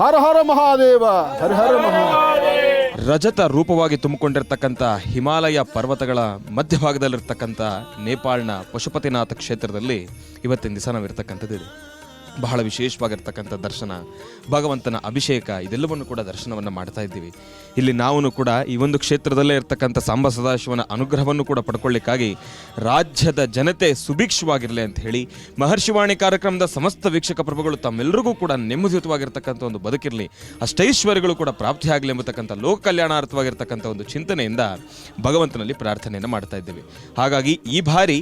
ಹರ ಹರ ಮಹಾದೇವ, ಹರ ಹರ ಮಹಾದೇವ. ರಜತ ರೂಪವಾಗಿ ತುಂಬಿಕೊಂಡಿರ್ತಕ್ಕಂಥ ಹಿಮಾಲಯ ಪರ್ವತಗಳ ಮಧ್ಯಭಾಗದಲ್ಲಿರ್ತಕ್ಕಂಥ ನೇಪಾಳನ ಪಶುಪತಿನಾಥ ಕ್ಷೇತ್ರದಲ್ಲಿ ಇವತ್ತಿನ ದಿವಸ ನಾವಿರ್ತಕ್ಕಂಥದ್ದಿದೆ. ಬಹಳ ವಿಶೇಷವಾಗಿರ್ತಕ್ಕಂಥ ದರ್ಶನ, ಭಗವಂತನ ಅಭಿಷೇಕ, ಇದೆಲ್ಲವನ್ನು ಕೂಡ ದರ್ಶನವನ್ನು ಮಾಡ್ತಾ ಇದ್ದೀವಿ. ಇಲ್ಲಿ ನಾವು ಕೂಡ ಈ ಒಂದು ಕ್ಷೇತ್ರದಲ್ಲೇ ಇರ್ತಕ್ಕಂಥ ಸಾಂಬ ಸದಾಶಿವನ ಅನುಗ್ರಹವನ್ನು ಕೂಡ ಪಡ್ಕೊಳ್ಳಿಕ್ಕಾಗಿ ರಾಜ್ಯದ ಜನತೆ ಸುಭಿಕ್ಷವಾಗಿರಲಿ ಅಂತ ಹೇಳಿ ಮಹರ್ಷಿವಾಣಿ ಕಾರ್ಯಕ್ರಮದ ಸಮಸ್ತ ವೀಕ್ಷಕ ಪ್ರಭುಗಳು ತಮ್ಮೆಲ್ಲರಿಗೂ ಕೂಡ ನೆಮ್ಮದಿಯುತವಾಗಿರ್ತಕ್ಕಂಥ ಒಂದು ಬದುಕಿರಲಿ, ಅಷ್ಟೈಶ್ವರ್ಯಗಳು ಕೂಡ ಪ್ರಾಪ್ತಿಯಾಗಲಿ ಎಂಬತಕ್ಕಂಥ ಲೋಕ ಕಲ್ಯಾಣಾರ್ಥವಾಗಿರ್ತಕ್ಕಂಥ ಒಂದು ಚಿಂತನೆಯಿಂದ ಭಗವಂತನಲ್ಲಿ ಪ್ರಾರ್ಥನೆಯನ್ನು ಮಾಡ್ತಾ ಇದ್ದೀವಿ. ಹಾಗಾಗಿ ಈ ಬಾರಿ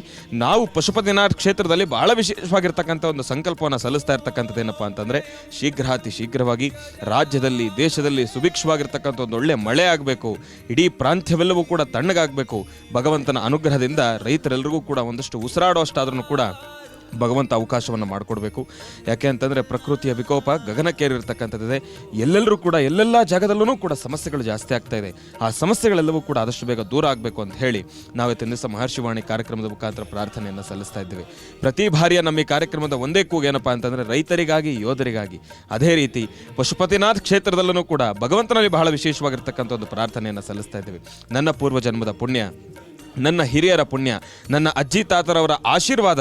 ನಾವು ಪಶುಪತಿನಾಥ ಕ್ಷೇತ್ರದಲ್ಲಿ ಬಹಳ ವಿಶೇಷವಾಗಿರ್ತಕ್ಕಂಥ ಒಂದು ಸಂಕಲ್ಪವನ್ನು ಸಲ್ಲಿಸ್ತಾ ಇರ್ತಕ್ಕಂಥದ್ದು ಏನಪ್ಪಾ ಅಂತಂದ್ರೆ, ಶೀಘ್ರಾತಿ ಶೀಘ್ರವಾಗಿ ರಾಜ್ಯದಲ್ಲಿ, ದೇಶದಲ್ಲಿ ಸುಭಿಕ್ಷವಾಗಿರ್ತಕ್ಕಂಥ ಒಂದು ಒಳ್ಳೆ ಮಳೆ ಆಗಬೇಕು, ಇಡೀ ಪ್ರಾಂತ್ಯವೆಲ್ಲವೂ ಕೂಡ ತಣ್ಣಗಾಗಬೇಕು. ಭಗವಂತನ ಅನುಗ್ರಹದಿಂದ ರೈತರೆಲ್ಲರಿಗೂ ಕೂಡ ಒಂದಷ್ಟು ಉಸಿರಾಡೋ ಅಷ್ಟಾದ್ರೂ ಕೂಡ ಭಗವಂತ ಅವಕಾಶವನ್ನು ಮಾಡಿಕೊಡ್ಬೇಕು. ಯಾಕೆ ಅಂತಂದರೆ ಪ್ರಕೃತಿಯ ವಿಕೋಪ ಗಗನಕ್ಕೇರಿರ್ತಕ್ಕಂಥದ್ದಿದೆ. ಎಲ್ಲೆಲ್ಲರೂ ಕೂಡ ಎಲ್ಲೆಲ್ಲ ಜಾಗದಲ್ಲೂ ಕೂಡ ಸಮಸ್ಯೆಗಳು ಜಾಸ್ತಿ ಆಗ್ತಾ ಇದೆ. ಆ ಸಮಸ್ಯೆಗಳೆಲ್ಲವೂ ಕೂಡ ಆದಷ್ಟು ಬೇಗ ದೂರ ಆಗಬೇಕು ಅಂತ ಹೇಳಿ ನಾವಿತ್ತಿನ ದಿವಸ ಮಹರ್ಷಿವಾಣಿ ಕಾರ್ಯಕ್ರಮದ ಮುಖಾಂತರ ಪ್ರಾರ್ಥನೆಯನ್ನು ಸಲ್ಲಿಸ್ತಾ ಇದ್ದೀವಿ. ಪ್ರತಿ ಬಾರಿಯ ನಮ್ಮ ಈ ಕಾರ್ಯಕ್ರಮದ ಒಂದೇ ಕೂಗು ಏನಪ್ಪ ಅಂತಂದರೆ, ರೈತರಿಗಾಗಿ, ಯೋಧರಿಗಾಗಿ. ಅದೇ ರೀತಿ ಪಶುಪತಿನಾಥ್ ಕ್ಷೇತ್ರದಲ್ಲೂ ಕೂಡ ಭಗವಂತನಲ್ಲಿ ಬಹಳ ವಿಶೇಷವಾಗಿರ್ತಕ್ಕಂಥ ಒಂದು ಪ್ರಾರ್ಥನೆಯನ್ನು ಸಲ್ಲಿಸ್ತಾ ಇದ್ದೀವಿ. ನನ್ನ ಪೂರ್ವ ಜನ್ಮದ ಪುಣ್ಯ, ನನ್ನ ಹಿರಿಯರ ಪುಣ್ಯ, ನನ್ನ ಅಜ್ಜಿ ತಾತರವರ ಆಶೀರ್ವಾದ